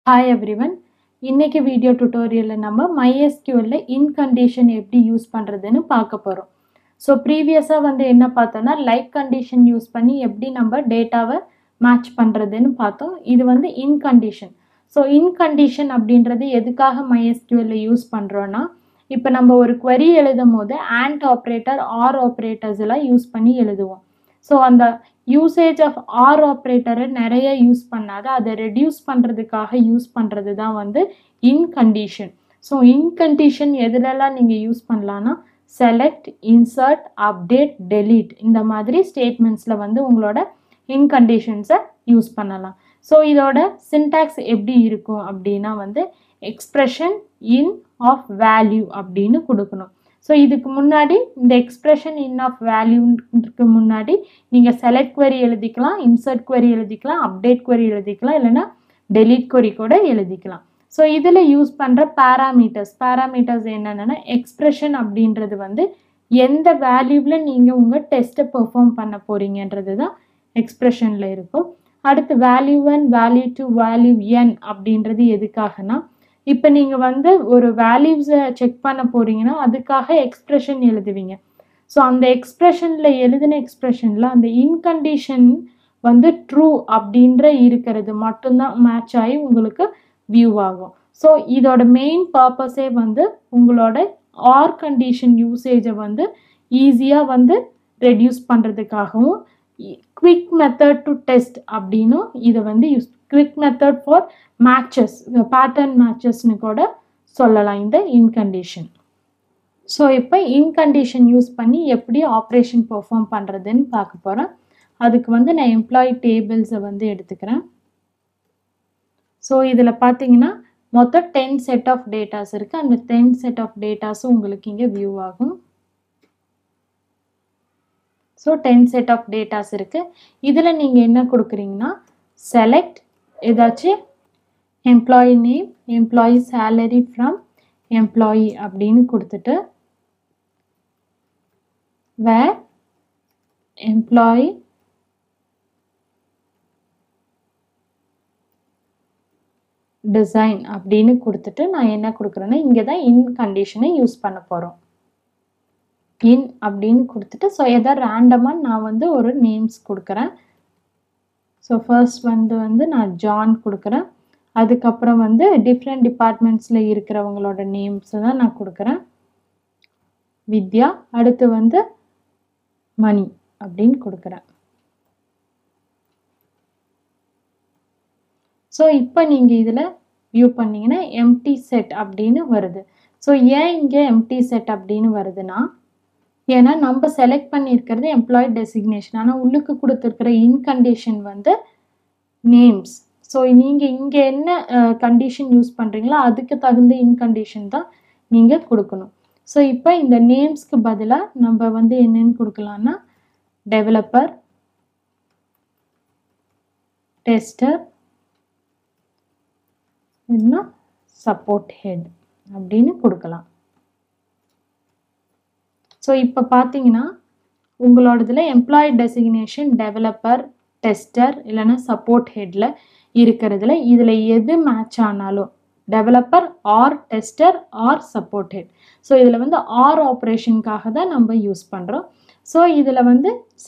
Hi everyone. இன்னைக்கு video டியூட்டோரியல்ல நம்ம MySQLல இன் condition எப்படி யூஸ் பண்றதுன்னு பார்க்க போறோம். ஸோ ப்ரீவியஸாக என்ன பார்த்தோம்னா லைக் கண்டிஷன் யூஸ் பண்ணி எப்படி நம்ம டேட்டாவை மேட்ச் பண்ணுறதுன்னு பார்த்தோம். இது இன் கண்டிஷன். ஸோ இன் கண்டிஷன் அப்படின்றது எதுக்காக MySQLல யூஸ் பண்ணுறோன்னா, இப்போ நம்ம ஒரு query எழுதும் போது AND ஆப்ரேட்டர் ஆர் ஆப்ரேட்டர்ஸ் எல்லாம் யூஸ் பண்ணி எழுதுவோம். ஸோ அந்த யூசேஜ் ஆஃப் ஆர் ஆப்ரேட்டரை நிறைய யூஸ் பண்ணாத அதை ரெடியூஸ் பண்ணுறதுக்காக யூஸ் பண்ணுறது தான் இன் கண்டிஷன். ஸோ இன் கண்டிஷன் எதுலலாம் நீங்கள் யூஸ் பண்ணலான்னா செலக்ட், இன்சர்ட், அப்டேட், டெலீட் இந்த மாதிரி ஸ்டேட்மெண்ட்ஸில் உங்களோட இன் கண்டிஷன்ஸை யூஸ் பண்ணலாம். ஸோ இதோட சின்டாக்ஸ் எப்படி இருக்கும் அப்படின்னா எக்ஸ்பிரஷன் இன் ஆஃப் வேல்யூ அப்படின்னு கொடுக்கணும். ஸோ இதுக்கு முன்னாடி இந்த எக்ஸ்பிரஷன் இன் ஆஃப் வேல்யூக்கு முன்னாடி நீங்கள் செலக்ட் query எழுதிக்கலாம், இன்சர்ட் query எழுதிக்கலாம், அப்டேட் query எழுதிக்கலாம், இல்லைன்னா டெலீட் query கூட எழுதிக்கலாம். ஸோ இதில் யூஸ் பண்ணுற பேராமீட்டர்ஸ் என்னென்னா எக்ஸ்பிரஷன் அப்படின்றது எந்த வேல்யூவில் நீங்கள் உங்கள் டெஸ்ட்டை பெர்ஃபார்ம் பண்ண போகிறீங்கன்றது தான் எக்ஸ்பிரஷனில் இருக்கும். அடுத்து வேல்யூ 1, வேல்யூ 2, வேல்யூ n அப்படின்றது எதுக்காகனா, இப்போ நீங்கள் ஒரு வேல்யூஸை செக் பண்ண போகிறீங்கன்னா அதுக்காக எக்ஸ்பிரஷன் எழுதுவீங்க. ஸோ அந்த எக்ஸ்பிரஷனில் எழுதின எக்ஸ்பிரஷனில் அந்த இன்கண்டிஷன் ட்ரூ அப்படின்ற இருக்கிறது மட்டும்தான் மேட்ச் ஆகி உங்களுக்கு வியூ ஆகும். ஸோ இதோட மெயின் பர்பஸே உங்களோட ஆர் கண்டிஷன் யூசேஜை ஈஸியாக ரெடியூஸ் பண்ணுறதுக்காகவும் குவிக் மெத்தட் டு டெஸ்ட் அப்படின்னும் இதை use quick method for matches, pattern மேட்சஸ்னு கூட சொல்லலாம் இந்த இன்கண்டிஷன். ஸோ இப்போ இன்கண்டிஷன் யூஸ் பண்ணி எப்படி ஆப்ரேஷன் பெர்ஃபார்ம் பண்ணுறதுன்னு பார்க்க போகிறேன். அதுக்கு நான் எம்ப்ளாயி டேபிள்ஸை எடுத்துக்கிறேன். ஸோ இதில் பார்த்தீங்கன்னா மொத்தம் 10 செட் ஆஃப் டேட்டாஸ் இருக்குது. அந்த 10 செட் ஆஃப் டேட்டாஸும் உங்களுக்கு இங்கே வியூ ஆகும். ஸோ 10 செட் ஆஃப் டேட்டாஸ் இருக்குது. இதில் நீங்கள் என்ன கொடுக்குறீங்கன்னா செலக்ட் ஏதாச்சும் employee name, employee salary from employee அப்படின்னு கொடுத்துட்டு வேர் எம்ப்ளாயி டிசைன் அப்படின்னு கொடுத்துட்டு நான் என்ன கொடுக்குறேன்னா இங்கே தான் இன் கண்டிஷனை யூஸ் பண்ண போகிறோம். இன் அப்படின்னு கொடுத்துட்டு ஸோ எதாவது ரேண்டமாக நான் ஒரு நேம்ஸ் கொடுக்குறேன். ஸோ ஃபர்ஸ்ட் நான் ஜான் கொடுக்குறேன். அதுக்கப்புறம் டிஃப்ரெண்ட் டிபார்ட்மெண்ட்ஸில் இருக்கிறவங்களோட நேம்ஸை தான் நான் கொடுக்குறேன். வித்யா. அடுத்து மணி அப்படின்னு கொடுக்குறேன். ஸோ இப்போ நீங்கள் இதில் வியூ பண்ணிங்கன்னா எம்டி செட் அப்படின்னு வருது. ஸோ ஏன் இங்கே எம்டி செட் அப்படின்னு வருதுன்னா, ஏன்னா நம்ம செலக்ட் பண்ணியிருக்கிறது எம்ப்ளாயி டெசிக்னேஷன், ஆனால் உள்ளுக்கு கொடுத்துருக்கிற இன்கண்டிஷன் நேம்ஸ். ஸோ நீங்கள் இங்கே என்ன கண்டிஷன் யூஸ் பண்ணுறீங்களோ அதுக்கு தகுந்த இன்கண்டிஷன் தான் நீங்கள் கொடுக்கணும். ஸோ இப்போ இந்த நேம்ஸ்க்கு பதிலாக நம்ம என்னென்னு கொடுக்கலான்னா டெவலப்பர், டெஸ்டர், இல்லைன்னா சப்போர்ட் ஹெட் அப்படின்னு கொடுக்கலாம். ஸோ இப்போ பார்த்தீங்கன்னா உங்களோடதுல எம்ப்ளாயி டெசிக்னேஷன் டெவலப்பர், டெஸ்டர் இல்லைன்னா சப்போர்ட் ஹெட்டில் இருக்கிறதுல இதில் எது மேட்ச் ஆனாலும் developer or tester or support head. So இதில் ஆர் ஆப்ரேஷனுக்காக தான் நம்ம யூஸ் பண்ணுறோம். ஸோ இதில்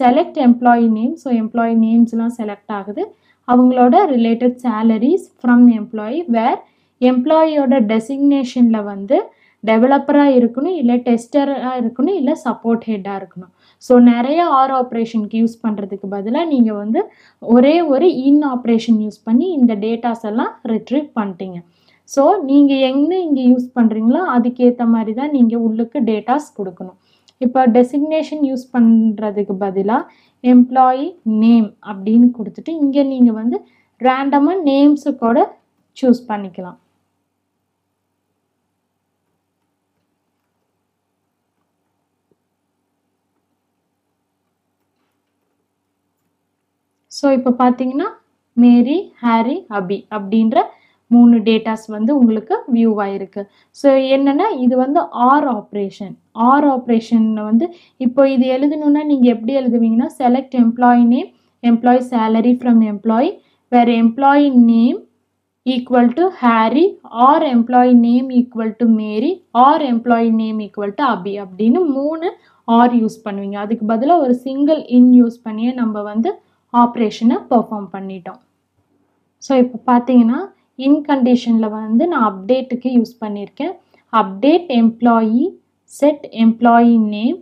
select employee name. So employee நேம்ஸ்லாம் செலக்ட் ஆகுது. அவங்களோட related salaries from employee where எம்ப்ளாயியோட டெசிக்னேஷனில் டெவலப்பராக இருக்கணும், இல்லை டெஸ்டராக இருக்கணும், இல்லை சப்போர்ட் ஹெட்டாக இருக்கணும். ஸோ நிறைய ஆர் ஆப்ரேஷனுக்கு யூஸ் பண்ணுறதுக்கு பதிலாக நீங்கள் ஒரே ஒரு இன் ஆப்ரேஷன் யூஸ் பண்ணி இந்த டேட்டாஸ் எல்லாம் ரிட்ரீவ் பண்ணிட்டீங்க. ஸோ நீங்கள் என்ன இங்கே யூஸ் பண்ணுறீங்களோ அதுக்கேற்ற மாதிரி தான் நீங்கள் உள்ளுக்கு டேட்டாஸ் கொடுக்கணும். இப்போ டெசிக்னேஷன் யூஸ் பண்ணுறதுக்கு பதிலாக எம்ப்ளாயி நேம் அப்படின்னு கொடுத்துட்டு இங்கே நீங்கள் ரேண்டமாக நேம்ஸு கூட சூஸ் பண்ணிக்கலாம். ஸோ இப்போ பார்த்தீங்கன்னா மேரி, ஹாரி, அபி அப்படின்ற 3 டேட்டாஸ் உங்களுக்கு வியூ ஆகிருக்கு. ஸோ என்னென்னா இது ஆர் ஆப்ரேஷன். ஆர் ஆப்ரேஷன் இப்போ இது எழுதணுன்னா நீங்கள் எப்படி எழுதுவீங்கன்னா select employee name, employee salary from employee where employee name equal to Harry or employee name equal to Mary or employee name equal to Abhi அப்படின்னு 3 ஆர் யூஸ் பண்ணுவீங்க. அதுக்கு பதிலாக ஒரு சிங்கிள் இன் யூஸ் பண்ணியே நம்ம வந்து ஆப்ரேஷனை பெர்ஃபார்ம் பண்ணிட்டோம். ஸோ இப்போ பார்த்தீங்கன்னா இன் கண்டிஷனில் வந்து நான் அப்டேட்டுக்கு யூஸ் பண்ணியிருக்கேன். Update employee set employee name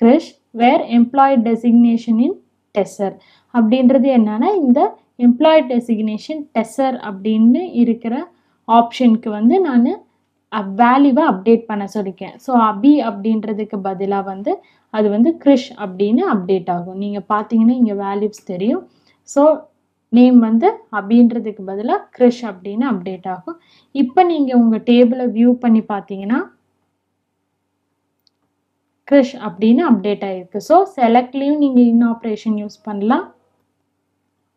Krish where employee designation in tester அப்படின்றது என்னன்னா இந்த எம்ப்ளாயி டெசிக்னேஷன் டெஸ்ஸர் அப்படின்னு இருக்கிற ஆப்ஷனுக்கு வந்து நான் வேல்யூவை அப்டேட் பண்ண சொல்லியிருக்கேன். ஸோ அபி அப்படின்றதுக்கு பதிலாக வந்து அது வந்து கிரிஷ் அப்படின்னு அப்டேட் ஆகும். நீங்கள் பார்த்தீங்கன்னா இங்கே வேல்யூஸ் தெரியும். ஸோ நேம் வந்து அபின்றதுக்கு பதிலாக கிரிஷ் அப்படின்னு அப்டேட் ஆகும். இப்போ நீங்கள் உங்கள் டேபிளை வியூ பண்ணி பார்த்தீங்கன்னா கிரிஷ் அப்படின்னு அப்டேட் ஆகிருக்கு. ஸோ செலக்ட்லேயும் நீங்கள் இன் ஆப்ரேஷன் யூஸ் பண்ணலாம்,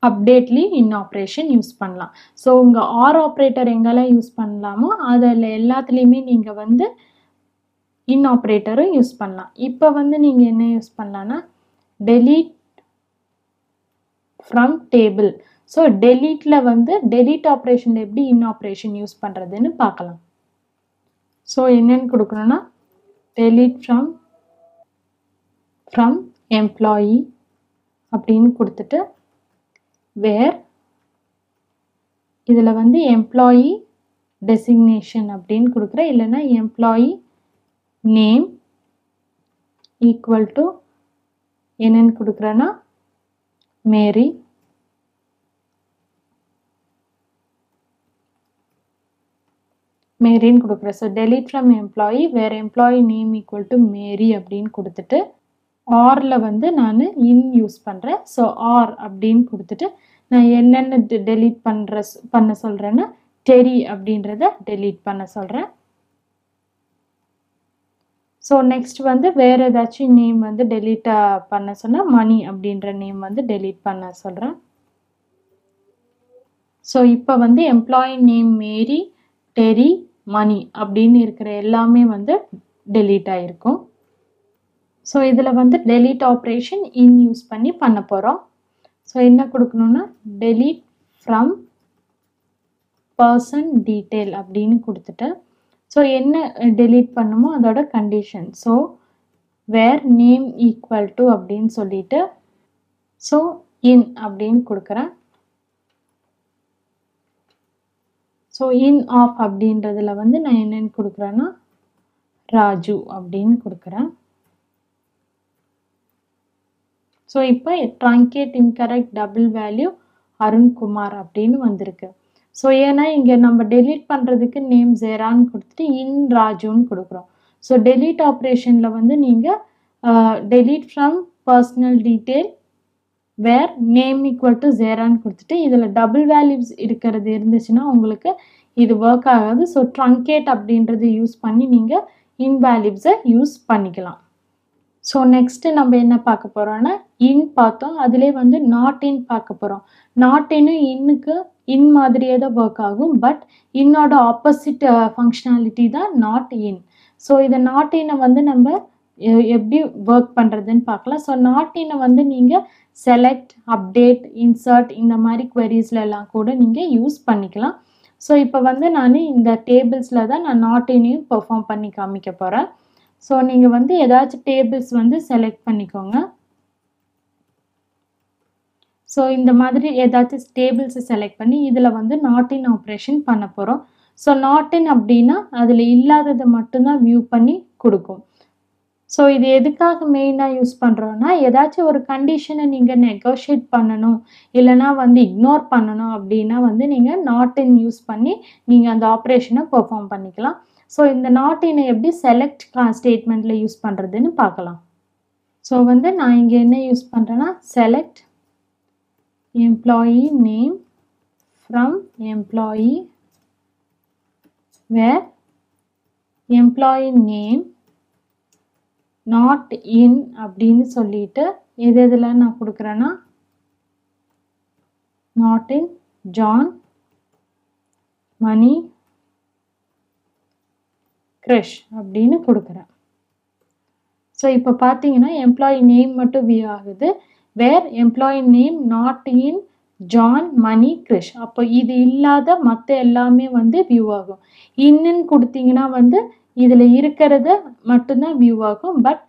அப்டேட்லேயும் இன் ஆப்ரேஷன் யூஸ் பண்ணலாம். ஸோ உங்கள் ஆர் ஆப்ரேட்டர் எங்கெல்லாம் யூஸ் பண்ணலாமோ அதில் எல்லாத்துலேயுமே நீங்கள் வந்து இன் ஆப்ரேட்டரும் யூஸ் பண்ணலாம். இப்போ வந்து நீங்கள் என்ன யூஸ் பண்ணலான்னா டெலீட் ஃப்ரம் டேபிள். ஸோ டெலீட்டில் வந்து டெலீட் ஆப்ரேஷனில் எப்படி இன் ஆப்ரேஷன் யூஸ் பண்ணுறதுன்னு பார்க்கலாம். ஸோ என்னென்னு கொடுக்கணும்னா டெலீட் ஃப்ரம் எம்ப்ளாயி அப்படின்னு கொடுத்துட்டு வேர் இதில் வந்து எம்ப்ளாயி டெசிக்னேஷன் அப்படின்னு கொடுக்குறேன், இல்லைன்னா எம்ப்ளாயி நேம் ஈக்குவல் டு என்னன்னு கொடுக்குறேன்னா மேரி மேரின்னு கொடுக்குறேன். So delete from employee where employee name equal to Mary அப்படின்னு கொடுத்துட்டு ஆரில் வந்து நான் இன் யூஸ் பண்ணுறேன். ஸோ ஆர் அப்படின்னு கொடுத்துட்டு நான் என்னென்ன டெலீட் பண்ண சொல்கிறேன்னா டெரி அப்படின்றத டெலீட் பண்ண சொல்கிறேன். ஸோ நெக்ஸ்ட் வந்து வேறு ஏதாச்சும் நேம் வந்து டெலீட் பண்ண சொன்னால் மணி அப்படின்ற நேம் வந்து டெலீட் பண்ண சொல்கிறேன். ஸோ இப்போ வந்து எம்ப்ளாயி நேம் மேரி, டெரி, மணி அப்படின்னு இருக்கிற எல்லாமே வந்து டெலீட் ஆகிருக்கும். ஸோ இதில் வந்து டெலீட் ஆப்ரேஷன் இன் யூஸ் பண்ண போகிறோம். ஸோ என்ன கொடுக்கணுன்னா டெலீட் ஃப்ரம் பர்சன் டீட்டெயில் அப்படின்னு கொடுத்துட்டு ஸோ என்ன டெலீட் பண்ணுமோ அதோட condition. So where name equal to அப்படின்னு சொல்லிட்டு ஸோ இன் அப்படின்னு கொடுக்குறேன். ஸோ இன் ஆஃப் அப்படின்றதுல வந்து நான் என்னென்னு கொடுக்குறேன்னா ராஜு அப்படின்னு கொடுக்குறேன். ஸோ இப்போ truncate incorrect double value Arunkumar அப்படின்னு வந்திருக்கு. ஸோ ஏன்னா இங்கே நம்ம டெலீட் பண்ணுறதுக்கு நேம் ஜெரான்னு கொடுத்துட்டு இன் ராஜுன்னு கொடுக்குறோம். ஸோ டெலீட் ஆப்ரேஷனில் வந்து நீங்கள் delete from personal detail where name equal to ஜெரான்னு கொடுத்துட்டு இதில் டபுள் வேல்யூஸ் இருக்கிறது இருந்துச்சுன்னா உங்களுக்கு இது ஒர்க் ஆகாது. ஸோ ட்ரங்கேட் அப்படின்றது யூஸ் பண்ணி நீங்கள் இன்வேல்யூஸை யூஸ் பண்ணிக்கலாம். ஸோ நெக்ஸ்ட்டு நம்ம என்ன பார்க்க போகிறோன்னா இன் பார்த்தோம், அதிலே வந்து நாட் இன் பார்க்க போகிறோம். நாட் இன்னும் இன்னுக்கு இன் மாதிரியே தான் ஒர்க் ஆகும், பட் இன்னோட ஆப்போசிட் ஃபங்க்ஷனாலிட்டி தான் நாட் இன். ஸோ இதை நாட் இன்னை வந்து நம்ம எப்படி ஒர்க் பண்ணுறதுன்னு பார்க்கலாம். ஸோ நாட் இன்னை வந்து நீங்கள் செலக்ட், அப்டேட், இன்சர்ட் இந்த மாதிரி குவெரிஸ்ல எல்லாம் கூட நீங்கள் யூஸ் பண்ணிக்கலாம். ஸோ இப்போ வந்து நான் இந்த டேபிள்ஸில் தான் நான் நாட் இன்னையும் பெர்ஃபார்ம் பண்ணி காமிக்க போகிறேன். ஸோ நீங்கள் வந்து ஏதாச்சும் டேபிள்ஸ் வந்து செலக்ட் பண்ணிக்கோங்க. ஸோ இந்த மாதிரி ஏதாச்சும் டேபிள்ஸை செலக்ட் பண்ணி இதில் வந்து நாட் இன் ஆப்ரேஷன் பண்ண போகிறோம். ஸோ நாட் இன் அப்படின்னா அதில் இல்லாததை மட்டும்தான் வியூ பண்ணி கொடுக்கும். ஸோ இது எதுக்காக மெயினாக யூஸ் பண்ணுறோன்னா ஏதாச்சும் ஒரு கண்டிஷனை நீங்கள் நெகோஷியேட் பண்ணணும் இல்லைனா வந்து இக்னோர் பண்ணணும் அப்படின்னா வந்து நீங்கள் நாட் இன் யூஸ் பண்ணி நீங்கள் அந்த ஆப்ரேஷனை பெர்ஃபார்ம் பண்ணிக்கலாம். ஸோ இந்த நாட் இன்னை எப்படி செலக்ட் ஸ்டேட்மெண்ட்டில் யூஸ் பண்ணுறதுன்னு பார்க்கலாம். ஸோ வந்து நான் இங்கே என்ன யூஸ் பண்ணுறேன்னா select employee name from employee where employee name not in அப்படின்னு சொல்லிட்டு எது எதில் நான் கொடுக்குறேன்னா not in John, Mani, Krish அப்படின்னு கொடுக்குறேன். ஸோ இப்போ பார்த்தீங்கன்னா எம்ப்ளாயி நேம் மட்டும் வியூ ஆகுது. Where employee name not in John, Mani, Krish. அப்போ இது இல்லாத மற்ற எல்லாமே வந்து வியூ ஆகும். இன்னுன்னு கொடுத்தீங்கன்னா வந்து இதில் இருக்கிறத மட்டும்தான் வியூ ஆகும். பட்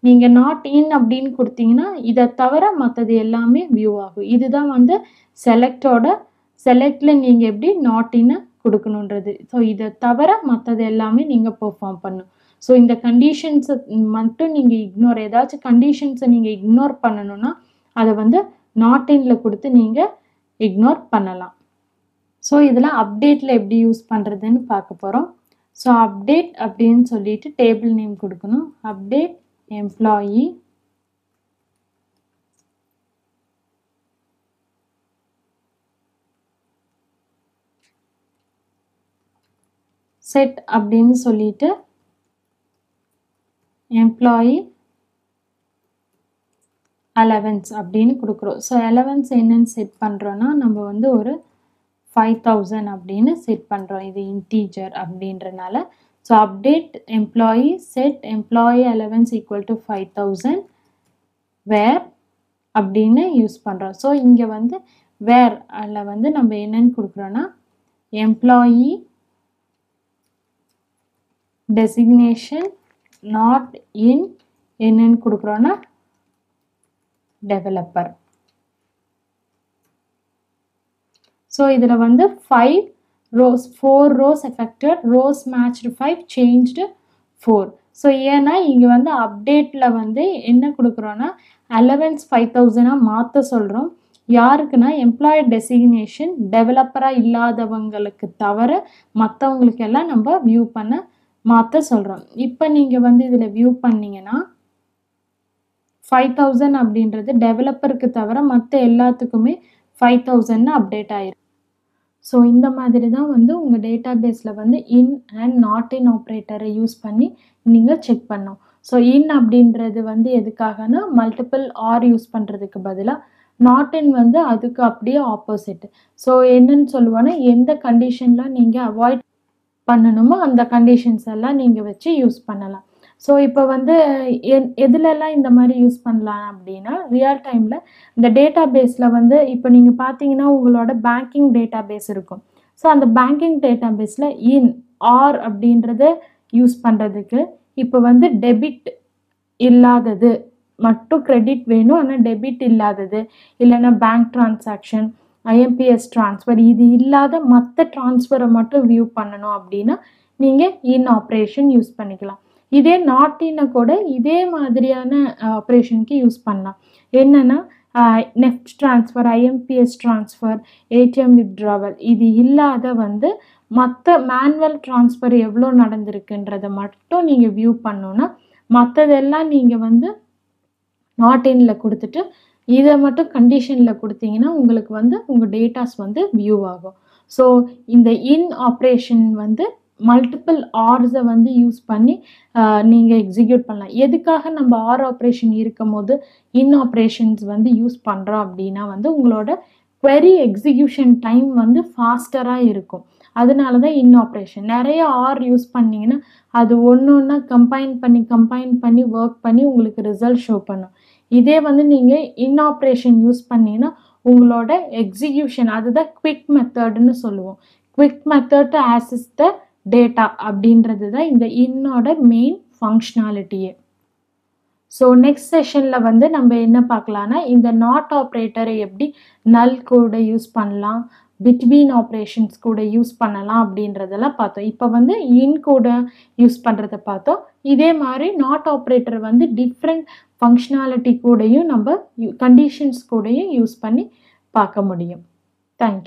நீங்கள் நாட் இன் அப்படின்னு கொடுத்தீங்கன்னா இதை தவிர மற்றது எல்லாமே வியூ ஆகும். இதுதான் வந்து செலக்டில் நீங்கள் எப்படி நாட் இன்னை கொடுக்கணுன்றது. ஸோ இதை தவிர மற்றது எல்லாமே நீங்கள் பெர்ஃபார்ம் பண்ணணும். ஸோ இந்த கண்டிஷன்ஸை மட்டும் நீங்கள் ஏதாச்சும் கண்டிஷன்ஸை நீங்கள் இக்னோர் பண்ணணும்னா அதை வந்து நாட் இன்ல கொடுத்து நீங்கள் இக்னோர் பண்ணலாம். ஸோ இதில் அப்டேட்டில் எப்படி யூஸ் பண்ணுறதுன்னு பார்க்க போகிறோம். ஸோ அப்டேட் அப்படின்னு சொல்லிட்டு டேபிள் நேம் கொடுக்கணும். அப்டேட் எம்ப்ளாயி செட் அப்படின்னு சொல்லிட்டு எம்ப்ளாயி அலவன்ஸ் அப்படின்னு கொடுக்குறோம். ஸோ அலவன்ஸ் என்னன்னு செட் பண்ணுறோன்னா நம்ம வந்து ஒரு 5000 அப்படின்னு செட் பண்ணுறோம். இது இன்டீஜர் அப்படின்றனால. So update employee set employee allowance equal to 5000 வேர் அப்படின்னு யூஸ் பண்ணுறோம். ஸோ இங்கே வந்து வேர் அதில் வந்து நம்ம என்னன்னு கொடுக்குறோன்னா எம்ப்ளாயி டெசிக்னேஷன் நாட் இன் என்னன்னு கொடுக்குறோன்னா டெவலப்பர். ஸோ இதில் வந்து 5 rows 4 rows affected, rows matched 5, changed 4. So ஏன்னா இங்கே வந்து அப்டேட்டில் வந்து என்ன கொடுக்குறோன்னா அலவன்ஸ் 5000 மாற்ற சொல்கிறோம். யாருக்குன்னா எம்ப்ளாயி டெசிக்னேஷன் டெவலப்பராக இல்லாதவங்களுக்கு தவிர மற்றவங்களுக்கு எல்லாம் நம்ம வியூ பண்ண மாற்ற சொல்கிறோம். இப்போ நீங்கள் வந்து இதில் வியூ பண்ணிங்கன்னா 5000 அப்படின்றது டெவலப்பருக்கு தவிர மற்ற எல்லாத்துக்குமே 5000 அப்டேட் ஆயிரும். ஸோ இந்த மாதிரி தான் வந்து உங்கள் டேட்டா பேஸில் வந்து இன் அண்ட் நாட் இன் ஆப்ரேட்டரை யூஸ் பண்ணி நீங்கள் செக் பண்ணணும். ஸோ இன் அப்படின்றது வந்து எதுக்காகனா மல்டிபிள் ஆர் யூஸ் பண்ணுறதுக்கு பதிலாக நாட் இன் வந்து அதுக்கு அப்படியே ஆப்போசிட். ஸோ என்னன்னு சொல்லுவாங்கன்னா எந்த கண்டிஷனில் நீங்கள் அவாய்ட் பண்ணணுமோ அந்த கண்டிஷன்ஸ் எல்லாம் நீங்கள் வச்சு யூஸ் பண்ணலாம். ஸோ இப்போ வந்து எதுலெல்லாம் இந்த மாதிரி யூஸ் பண்ணலாம் அப்படின்னா ரியல் டைமில் இந்த டேட்டா பேஸில் வந்து இப்போ நீங்கள் பார்த்தீங்கன்னா உங்களோட பேங்கிங் டேட்டா பேஸ் இருக்கும். ஸோ அந்த பேங்கிங் டேட்டா பேஸில் இன் ஆர் அப்படின்றத யூஸ் பண்ணுறதுக்கு இப்போ வந்து டெபிட் இல்லாதது மட்டும் கிரெடிட் வேணும், ஆனால் டெபிட் இல்லாதது இல்லைன்னா பேங்க் டிரான்சாக்ஷன் ஐஎம்பிஎஸ் ட்ரான்ஸ்ஃபர் இது இல்லாத மற்ற ட்ரான்ஸ்ஃபரை மட்டும் வியூ பண்ணணும் அப்படின்னா நீங்கள் இன் ஆப்ரேஷன் யூஸ் பண்ணிக்கலாம். இதே நாட் இன்னை கூட இதே மாதிரியான ஆப்ரேஷனுக்கு யூஸ் பண்ணலாம். என்னென்னா NEFT transfer IMPS transfer ATM withdrawal இது இல்லாத வந்து மற்ற மேனுவல் ட்ரான்ஸ்ஃபர் எவ்வளோ நடந்திருக்குன்றதை மட்டும் நீங்கள் வியூ பண்ணோன்னா மற்றதெல்லாம் நீங்கள் வந்து நாட் இன்ல கொடுத்துட்டு இதை மட்டும் கண்டிஷனில் கொடுத்தீங்கன்னா உங்களுக்கு வந்து உங்கள் டேட்டாஸ் வந்து வியூ ஆகும். ஸோ இந்த இன் ஆப்ரேஷன் வந்து மல்டிபிள் ஆர்ஸை வந்து யூஸ் பண்ணி நீங்கள் எக்ஸிக்யூட் பண்ணலாம். எதுக்காக நம்ம ஆர் ஆப்ரேஷன் இருக்கும் போது இன் ஆப்ரேஷன்ஸ் வந்து யூஸ் பண்ணுறோம் அப்படின்னா வந்து உங்களோட query எக்ஸிக்யூஷன் டைம் வந்து ஃபாஸ்டராக இருக்கும். அதனால தான் இன் ஆப்ரேஷன். நிறைய ஆர் யூஸ் பண்ணிங்கன்னா அது ஒன்று ஒன்றா கம்பைன் பண்ணி ஒர்க் பண்ணி உங்களுக்கு ரிசல்ட் ஷோ பண்ணும். இதே வந்து நீங்கள் இன் ஆப்ரேஷன் யூஸ் பண்ணிங்கன்னா உங்களோட எக்ஸிக்யூஷன் அதுதான் குவிக் மெத்தட்னு சொல்லுவோம். Quick method to access the data அப்படின்றது தான் இந்த இன்னோட மெயின் ஃபங்க்ஷனாலிட்டியே. ஸோ நெக்ஸ்ட் செஷனில் வந்து நம்ம என்ன பார்க்கலான்னா இந்த நாட் ஆப்ரேட்டரை எப்படி நல் கூட யூஸ் பண்ணலாம், பிட்வீன் ஆப்ரேஷன்ஸ் கூட யூஸ் பண்ணலாம் அப்படின்றதெல்லாம் பார்த்தோம். இப்போ வந்து இன் கூட யூஸ் பண்ணுறதை பார்த்தோம். இதே மாதிரி நாட் ஆப்ரேட்டர் வந்து டிஃப்ரெண்ட் ஃபங்க்ஷனாலிட்டி கூடயும் நம்ம கண்டிஷன்ஸ் கூடயும் யூஸ் பண்ணி பார்க்க முடியும். தேங்க்யூ.